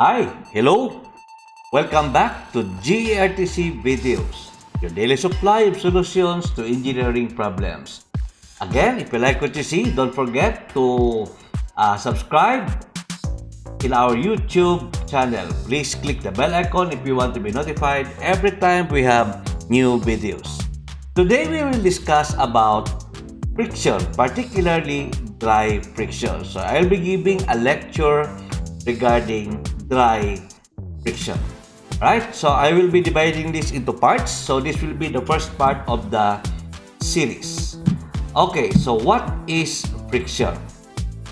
Hi, hello. Welcome back to GERTC Videos, your daily supply of solutions to engineering problems. Again, if you like what you see, don't forget to subscribe in our YouTube channel. Please click the bell icon if you want to be notified every time we have new videos. Today we will discuss about friction, particularly dry friction. So I'll be giving a lecture regarding dry friction. Right? So I will be dividing this into parts. So this will be the first part of the series. Okay, so what is friction?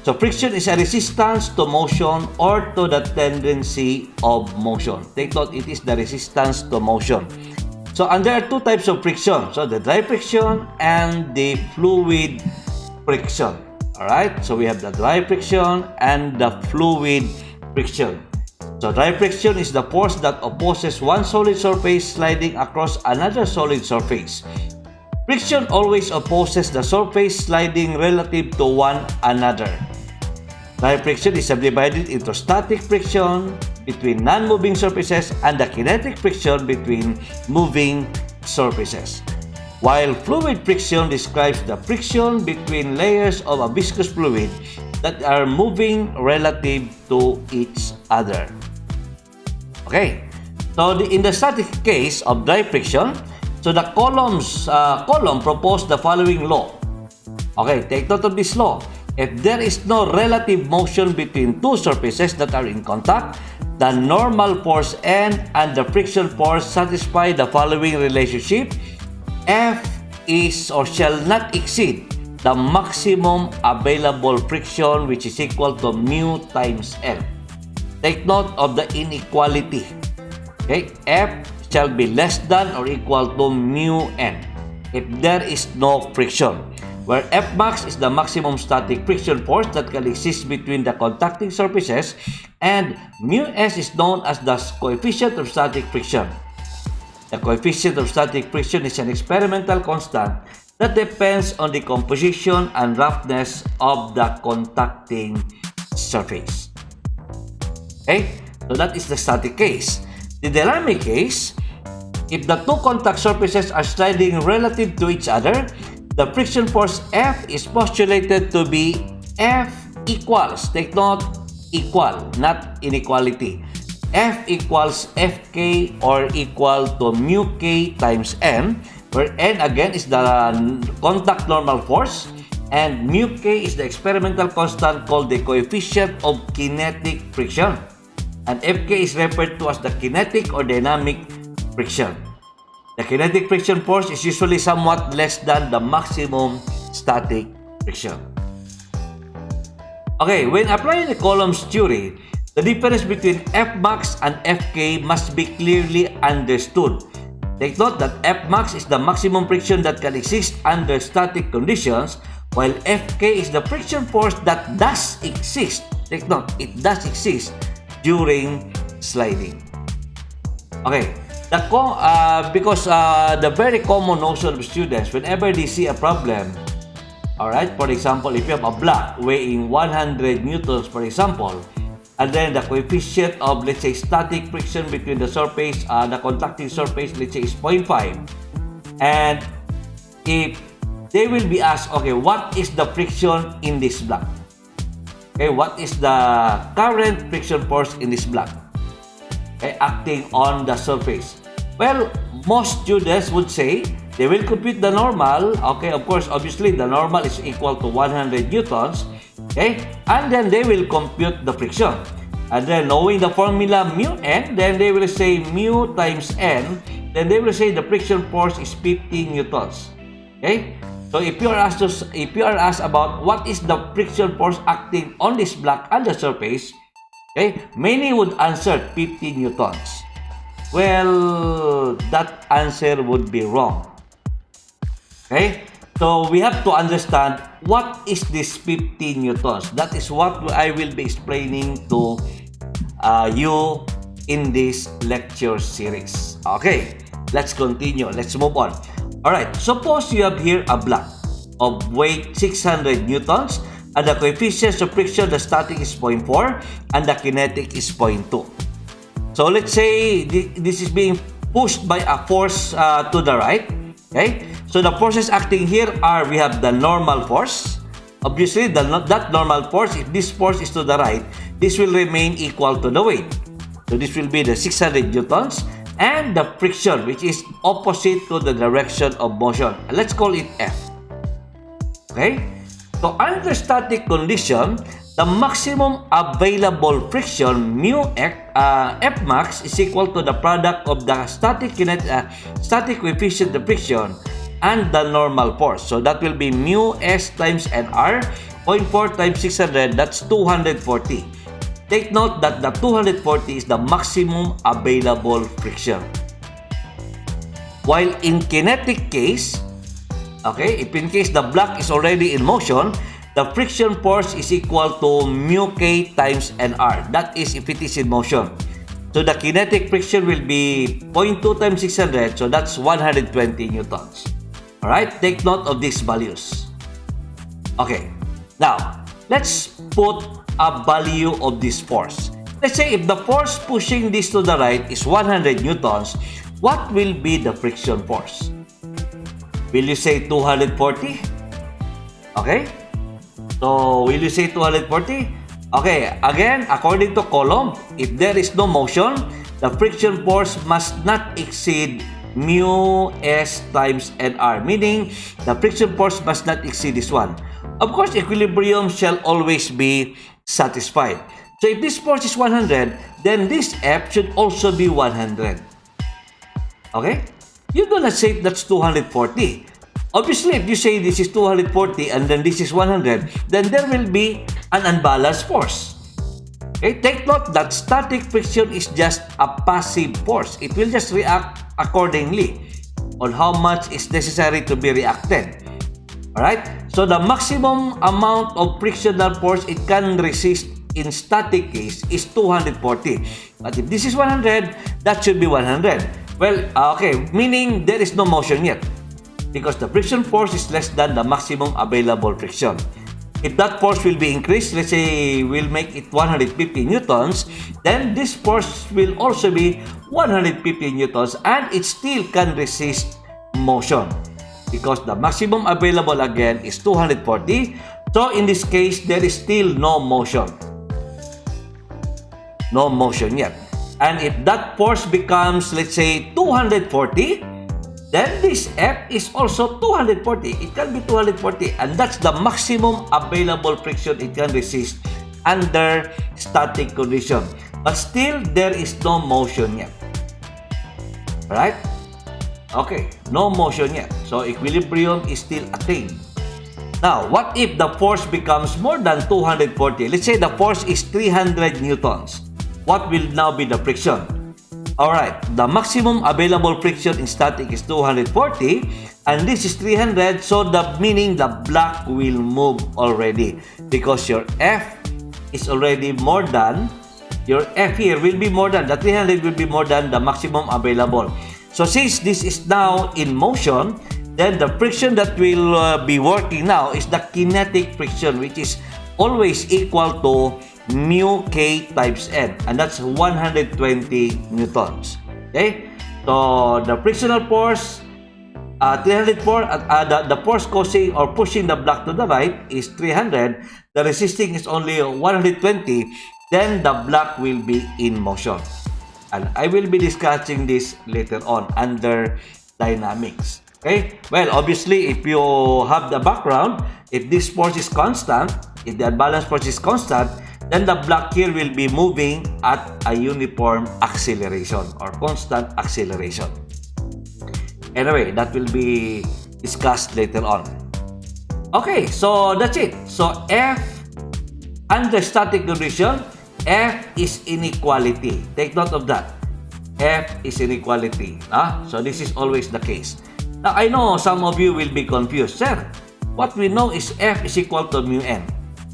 So friction is a resistance to motion or to the tendency of motion. Take note, it is the resistance to motion. So and there are two types of friction. So the dry friction and the fluid friction. Alright, so we have the dry friction and the fluid friction. So dry friction is the force that opposes one solid surface sliding across another solid surface. Friction always opposes the surface sliding relative to one another. Dry friction is subdivided into static friction between non-moving surfaces and the kinetic friction between moving surfaces. While fluid friction describes the friction between layers of a viscous fluid that are moving relative to each other. Okay, so in the static case of dry friction, so the column proposed the following law. Okay, take note of this law. If there is no relative motion between two surfaces that are in contact, the normal force N and the friction force satisfy the following relationship. F is or shall not exceed the maximum available friction, which is equal to mu times N. Take note of the inequality. Okay, F shall be less than or equal to mu N if there is no friction, where F max is the maximum static friction force that can exist between the contacting surfaces, and mu S is known as the coefficient of static friction. The coefficient of static friction is an experimental constant that depends on the composition and roughness of the contacting surface. Okay, so that is the static case. The dynamic case, if the two contact surfaces are sliding relative to each other, the friction force F is postulated to be F equals, take note, equal, not inequality. F equals Fk or equal to mu k times N, where N again is the contact normal force and mu k is the experimental constant called the coefficient of kinetic friction, and Fk is referred to as the kinetic or dynamic friction. The kinetic friction force is usually somewhat less than the maximum static friction. Okay, when applying the Coulomb's theory, the difference between F max and Fk must be clearly understood. Take note that F max is the maximum friction that can exist under static conditions, while Fk is the friction force that does exist. Take note, it does exist during sliding. Okay, because the very common notion of students whenever they see a problem, alright, for example, if you have a block weighing 100 newtons, for example, and then the coefficient of, let's say, static friction between the surface, the contacting surface, let's say, is 0.5. And if they will be asked, okay, what is the friction in this block? Okay, what is the current friction force in this block? Okay, acting on the surface. Well, most students would say they will compute the normal. Okay, of course, obviously, the normal is equal to 100 newtons. Okay, and then they will compute the friction, and then knowing the formula mu N, then they will say mu times N, then they will say the friction force is 50 newtons. Okay, so if you are asked about what is the friction force acting on this block and the surface, okay, many would answer 50 newtons. Well, that answer would be wrong. Okay, so we have to understand what is this 50 newtons. That is what I will be explaining to you in this lecture series. Okay, let's continue. Let's move on. Alright, suppose you have here a block of weight 600 newtons and the coefficient of friction, the static is 0.4 and the kinetic is 0.2. So let's say this is being pushed by a force to the right. Okay, so the forces acting here are, we have the normal force. Obviously, that normal force, if this force is to the right, this will remain equal to the weight. So this will be the 600 newtons, and the friction, which is opposite to the direction of motion. Let's call it F. Okay? So under static condition, the maximum available friction mu F max is equal to the product of the static coefficient of friction and the normal force. So that will be mu S times NR, 0.4 times 600, that's 240. Take note that the 240 is the maximum available friction. While in kinetic case, okay, if in case the block is already in motion, the friction force is equal to mu K times NR. That is if it is in motion. So the kinetic friction will be 0.2 times 600, so that's 120 newtons. Alright, take note of these values. Okay, now let's put a value of this force. Let's say if the force pushing this to the right is 100 newtons, what will be the friction force? Will you say 240? Okay, so will you say 240? Okay, again, according to Coulomb, if there is no motion, the friction force must not exceed mu S times NR, meaning the friction force must not exceed this one. Of course, equilibrium shall always be satisfied. So if this force is 100, then this F should also be 100. Okay? You do not say that's 240. Obviously, if you say this is 240 and then this is 100, then there will be an unbalanced force. Okay? Take note that static friction is just a passive force. It will just react accordingly on how much is necessary to be reacted. Alright? So the maximum amount of frictional force it can resist in static case is 240. But if this is 100, that should be 100. Well, okay, meaning there is no motion yet because the friction force is less than the maximum available friction. If that force will be increased, let's say we'll make it 150 newtons, then this force will also be 150 newtons and it still can resist motion because the maximum available again is 240. So in this case, there is still no motion. No motion yet. And if that force becomes, let's say, 240, then this F is also 240. It can be 240 and that's the maximum available friction it can resist under static condition. But still, there is no motion yet. Right? Okay, no motion yet. So equilibrium is still attained. Now, what if the force becomes more than 240? Let's say the force is 300 newtons. What will now be the friction? Alright, the maximum available friction in static is 240 and this is 300, so meaning the block will move already because your F is already more than, your F here will be more than, the 300 will be more than the maximum available. So since this is now in motion, then the friction that will be working now is the kinetic friction, which is always equal to mu K times N, and that's 120 newtons. Okay? So the frictional force, 304, the force causing or pushing the block to the right is 300. The resisting is only 120. Then the block will be in motion. And I will be discussing this later on under dynamics. Okay? Well, obviously, if you have the background, if this force is constant, if the unbalanced force is constant, then the block here will be moving at a uniform acceleration or constant acceleration. Anyway, that will be discussed later on. Okay, so that's it. So F, under static condition, F is inequality. Take note of that. F is inequality. So this is always the case. Now, I know some of you will be confused. Sir, what we know is F is equal to mu N.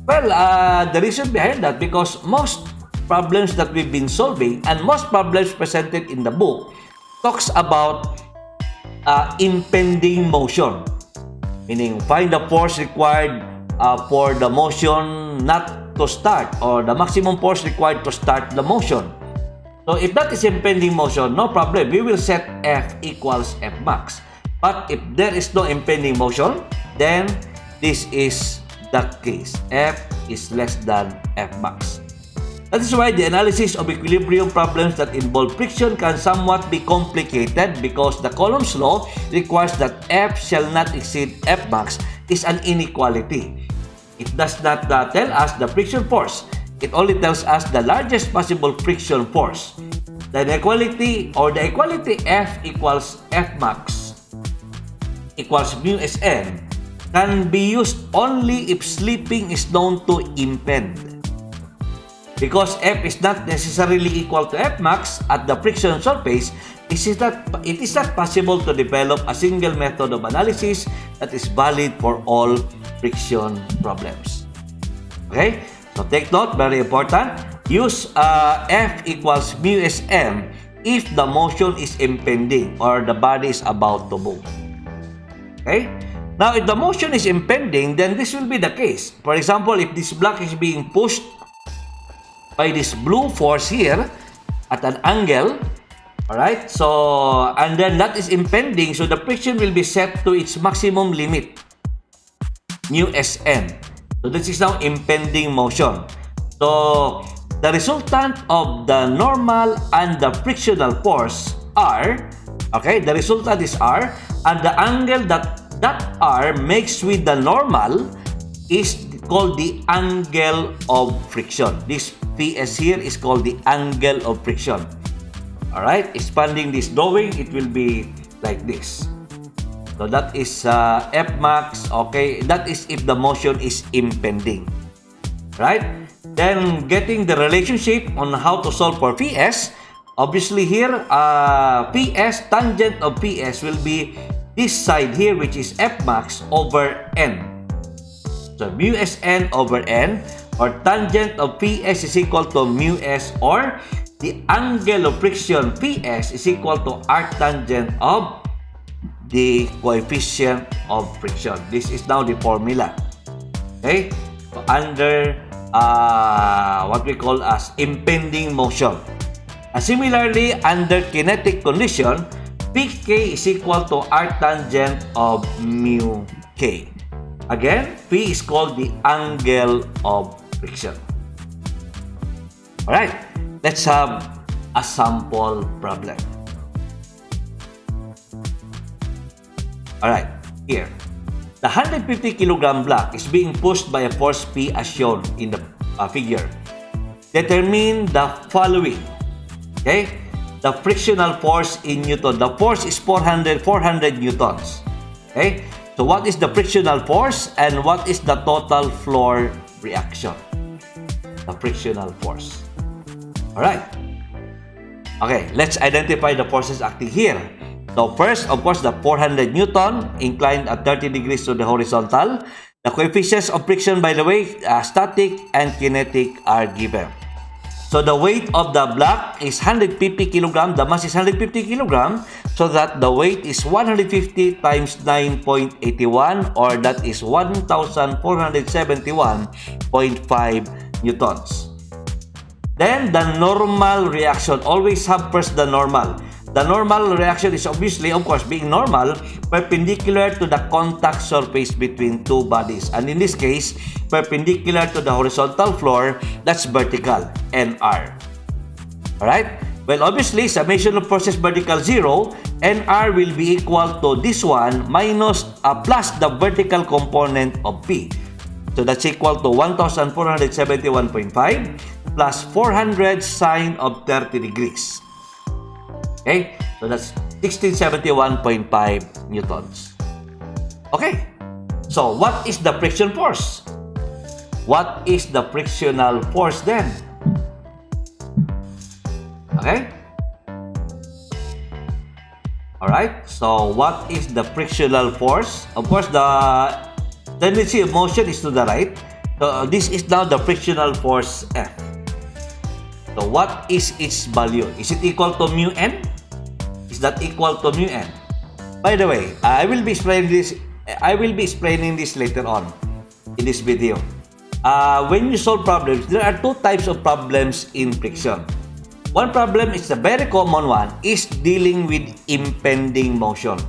Well, the reason behind that, because most problems that we've been solving and most problems presented in the book talks about impending motion. Meaning, find the force required for the motion not to start, or the maximum force required to start the motion. So if that is impending motion, no problem. We will set F equals F max. But if there is no impending motion, then this is the case. F is less than F max. That is why the analysis of equilibrium problems that involve friction can somewhat be complicated, because the Coulomb's law requires that F shall not exceed F max is an inequality. It does not tell us the friction force. It only tells us the largest possible friction force. The inequality, or the equality F equals F max equals mu Sn, can be used only if slipping is known to impend. Because F is not necessarily equal to F max at the friction surface, it is not possible to develop a single method of analysis that is valid for all friction problems. Okay? So take note, very important. Use F equals mu Sm if the motion is impending or the body is about to move. Okay? Now, if the motion is impending, then this will be the case. For example, if this block is being pushed by this blue force here at an angle, alright? So, and then that is impending, so the friction will be set to its maximum limit, mu Sn. So, this is now impending motion. So, the resultant of the normal and the frictional force R, okay, the resultant is R, and the angle that R makes with the normal is called the angle of friction. This PS here is called the angle of friction. Alright, expanding this drawing, it will be like this. So that is F max, okay, that is if the motion is impending. Right? Then getting the relationship on how to solve for PS, obviously here, PS, tangent of PS will be this side here, which is F max over N. So mu Sn over N, or tangent of PS is equal to mu S, or the angle of friction PS is equal to arctangent of the coefficient of friction. This is now the formula. Okay? So under what we call as impending motion. Similarly, under kinetic condition, Pk is equal to arctangent of mu K. Again, P is called the angle of friction. Alright, let's have a sample problem. Alright, here. The 150 kilogram block is being pushed by a force P as shown in the figure. Determine the following. Okay? The frictional force in Newton. The force is 400 newtons. Okay? So what is the frictional force and what is the total floor reaction? The frictional force. Alright. Okay, let's identify the forces acting here. So first, of course, the 400 Newton inclined at 30 degrees to the horizontal. The coefficients of friction, by the way, static and kinetic are given. So the weight of the block is 150 kg. The mass is 150 kg. So that the weight is 150 times 9.81, or that is 1,471.5 newtons. Then the normal reaction. Always have first the normal. The normal reaction is obviously, of course, being normal, perpendicular to the contact surface between two bodies. And in this case, perpendicular to the horizontal floor, that's vertical, NR. Alright? Well, obviously, summation of forces vertical 0, NR will be equal to this one minus plus the vertical component of P. So that's equal to 1,471.5 plus 400 sine of 30 degrees. Okay? So that's 1671.5 newtons. Okay? So what is the friction force? What is the frictional force then? Okay? Alright? So what is the frictional force? Of course, the tendency of motion is to the right. So this is now the frictional force F. So what is its value? Is it equal to mu n? Is that equal to mu n? By the way, I will be explaining this later on in in this video. When you solve problems, there are two types of problems in friction. One problem is the very common one, is dealing with impending motion.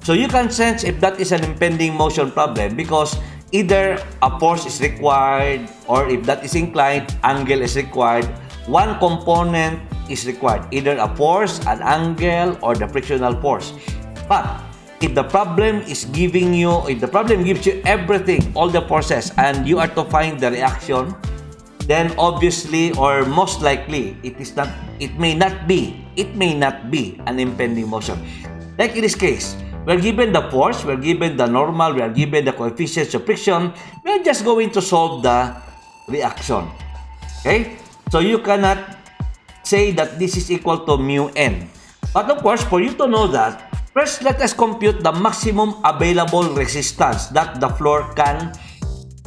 So you can sense if that is an impending motion problem because either a force is required, or if that is inclined, angle is required. One component is required, either a force, an angle, or the frictional force. But if the problem is giving you, if the problem gives you everything, all the forces, and you are to find the reaction, then obviously or most likely it may not be an impending motion. Like in this case, we're given the force, we're given the normal, we are given the coefficients of friction. We're just going to solve the reaction. Okay? So you cannot say that this is equal to mu n. But of course, for you to know that, first let us compute the maximum available resistance that the floor can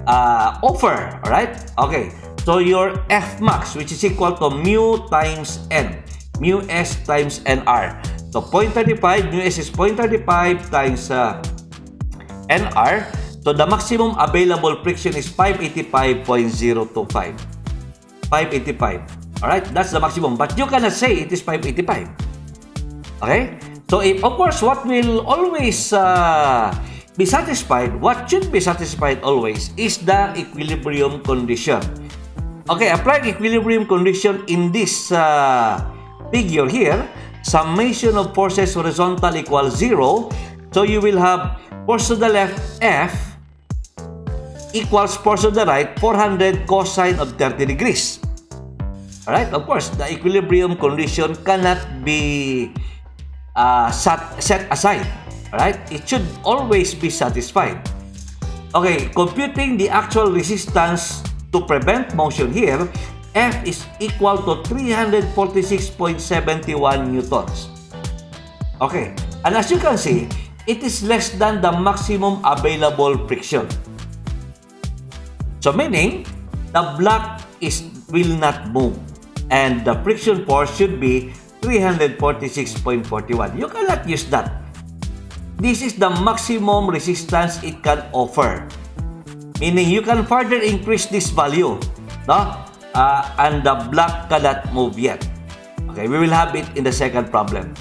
offer. Alright? Okay. So your F max, which is equal to mu times n, mu s times nr. So 0.35, mu s is 0.35 times nr. So the maximum available friction is 585.025. 585. Alright, that's the maximum. But you cannot say it is 585. Okay? So if, of course, what will always be satisfied, what should be satisfied always is the equilibrium condition. Okay, applying equilibrium condition in this figure here, summation of forces horizontal equals 0. So you will have force to the left F equals force to the right 400 cosine of 30 degrees. Alright, of course, the equilibrium condition cannot be set aside. Alright, it should always be satisfied. Okay, computing the actual resistance to prevent motion here, F is equal to 346.71 newtons. Okay, and as you can see, it is less than the maximum available friction. So meaning, the block will not move, and the friction force should be 346.41. You cannot use that. This is the maximum resistance it can offer. Meaning, you can further increase this value, no? And the block cannot move yet. Okay, we will have it in the second problem.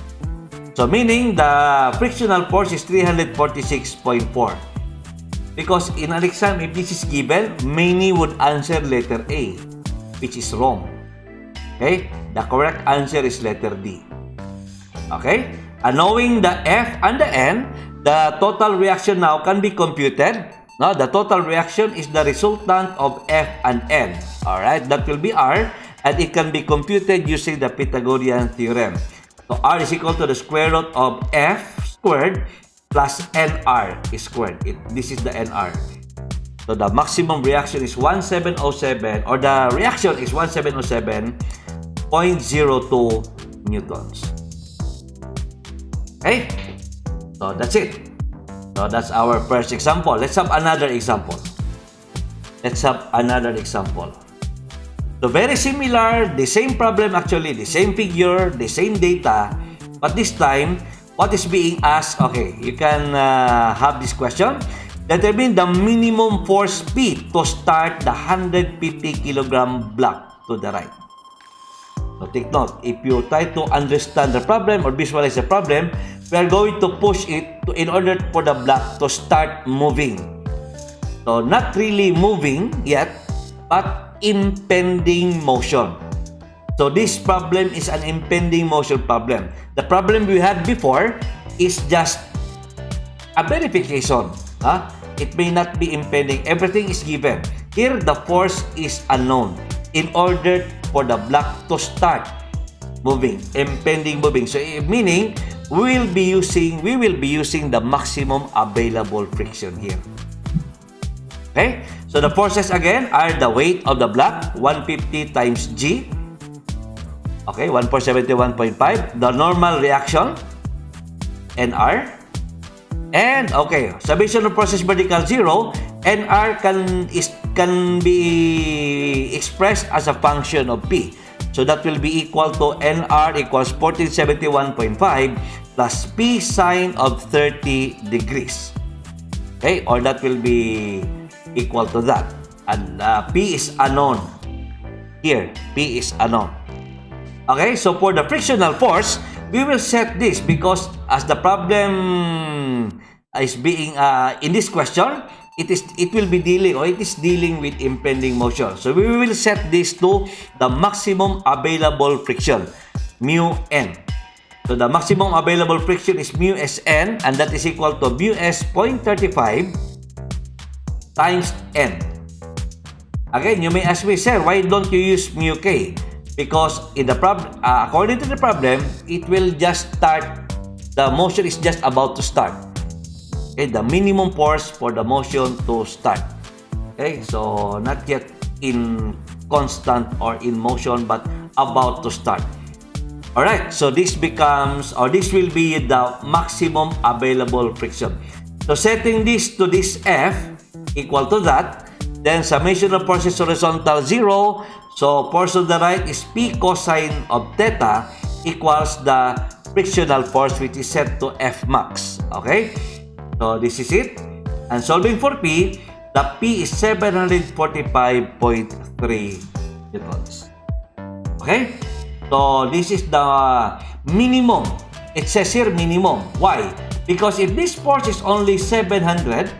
So, meaning, the frictional force is 346.4. Because in an exam, if this is given, many would answer letter A, which is wrong. Okay? The correct answer is letter D. Okay? And knowing the F and the N, the total reaction now can be computed. No, the total reaction is the resultant of F and N. Alright, that will be R, and it can be computed using the Pythagorean theorem. So R is equal to the square root of F squared plus NR squared. This is the NR. So the maximum reaction is 1707, or the reaction is 1707.02 newtons. Okay? So that's it. So that's our first example. Let's have another example. So very similar, the same problem actually, the same figure, the same data, but this time, what is being asked, okay, you can have this question. Determine the minimum force P to start the 150 kilogram block to the right. So take note, if you try to understand the problem or visualize the problem, we are going to push it in order for the block to start moving. So not really moving yet, but impending motion. So this problem is an impending motion problem. The problem we had before is just a verification. It may not be impending. Everything is given. Here, the force is unknown in order for the block to start moving, impending moving. So meaning, we will be using the maximum available friction here. Okay? So the forces again are the weight of the block, 150 times G. Okay, 1471.5. The normal reaction, NR. And okay, summation of process vertical 0, NR can be expressed as a function of P. So that will be equal to NR equals 1471.5 plus P sine of 30 degrees. Okay, or that will be equal to that. And P is unknown. Here, P is unknown. Okay, so for the frictional force, we will set this because as the problem is being in this question, it will be dealing, or it is dealing with impending motion. So we will set this to the maximum available friction, mu n. So the maximum available friction is mu Sn, and that is equal to mu S 0.35 times n. Again, you may ask me, sir, why don't you use mu k? Because in the problem, according to the problem, it will just start. The motion is just about to start. Okay, the minimum force for the motion to start. Okay, so not yet in constant or in motion, but about to start. All right, so this becomes, or this will be the maximum available friction. So setting this to this F equal to that, then summation of forces horizontal 0. So force on the right is P cosine of theta equals the frictional force, which is set to F max. Okay? So this is it. And solving for P, the P is 745.3 newtons. Okay? So this is the minimum. It says here minimum. Why? Because if this force is only 700,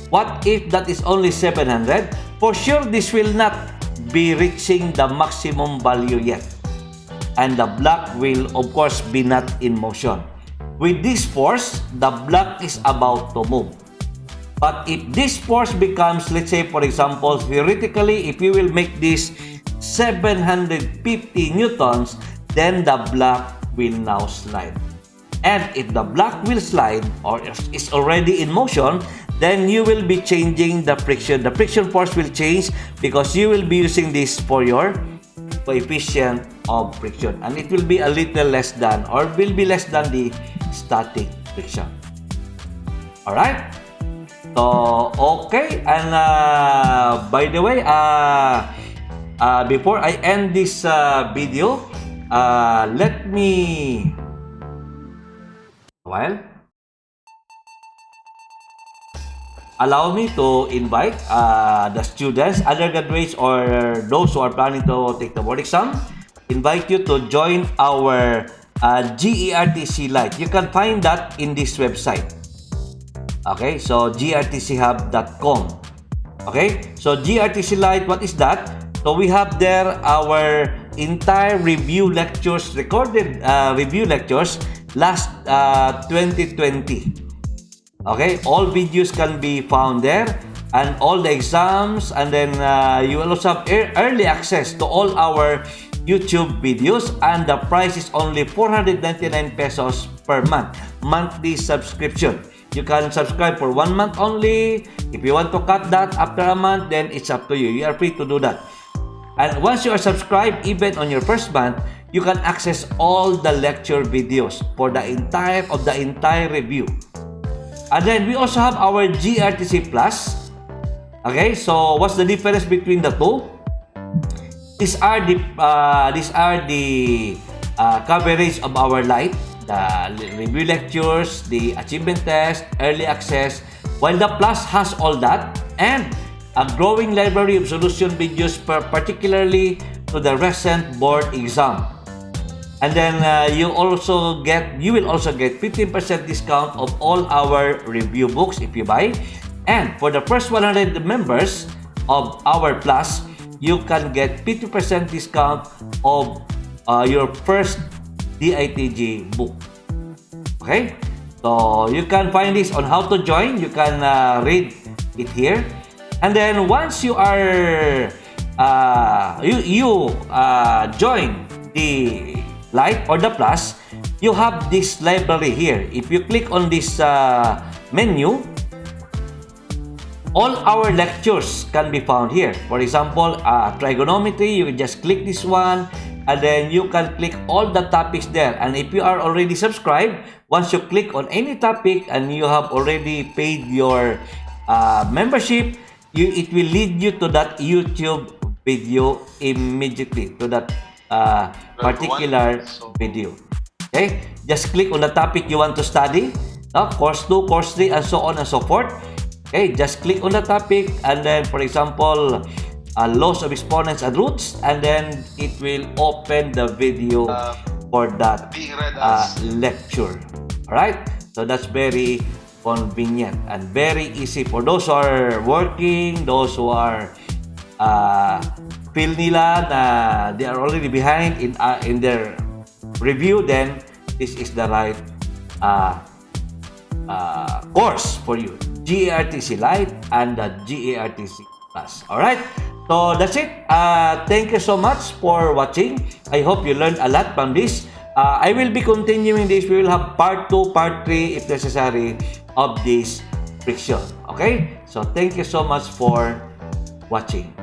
what if that is only 700? For sure, this will not be reaching the maximum value yet. And the block will, of course, be not in motion. With this force, the block is about to move. But if this force becomes, let's say, for example, theoretically, if you will make this 750 newtons, then the block will now slide. And if the block will slide or is already in motion, then you will be changing the friction. The friction force will change because you will be using this for your coefficient of friction. And it will be a little less than, or will be less than the static friction. Alright? So, okay. And by the way, before I end this video, let me... allow me to invite the students, undergraduates, or those who are planning to take the board exam. Invite you to join our GERTC Lite. You can find that in this website. Okay, so grtchub.com. Okay, so GRTC Lite, what is that? So we have there our entire review lectures, recorded review lectures last 2020. Okay, all videos can be found there, and all the exams, and then you will also have early access to all our YouTube videos, and the price is only 499 pesos per month, monthly subscription. You can subscribe for 1 month only. If you want to cut that after a month, then it's up to you. You are free to do that. And once you are subscribed, even on your first month, you can access all the lecture videos for the entire review. And then we also have our GRTC Plus. Okay, so what's the difference between the two? These are the coverage of our Lite, the review lectures, the achievement test, early access, while the Plus has all that and a growing library of solution videos, particularly to the recent board exam. And then you will also get 15% discount of all our review books if you buy. And for the first 100 members of our Plus, you can get 50% discount of your first DITG book. Okay? So you can find this on how to join. You can read it here. And then once you are join the Lite or the Plus, you have this library here. If you click on this menu, all our lectures can be found here. For example, trigonometry, you can just click this one, and then you can click all the topics there. And if you are already subscribed, once you click on any topic and you have already paid your membership, it will lead you to that YouTube video immediately, to that particular video. Okay, just click on the topic you want to study, course 2, course 3, and so on and so forth. Okay, just click on the topic and then, for example, laws of exponents and roots, and then it will open the video for that lecture. Alright? So that's very convenient and very easy for those who are working, those who are feel nila na they are already behind in their review, then this is the right course for you. GARTC Lite and the GARTC Plus. Alright? So that's it. Thank you so much for watching. I hope you learned a lot from this. I will be continuing this. We will have part 2, part 3 if necessary of this friction. Okay? So thank you so much for watching.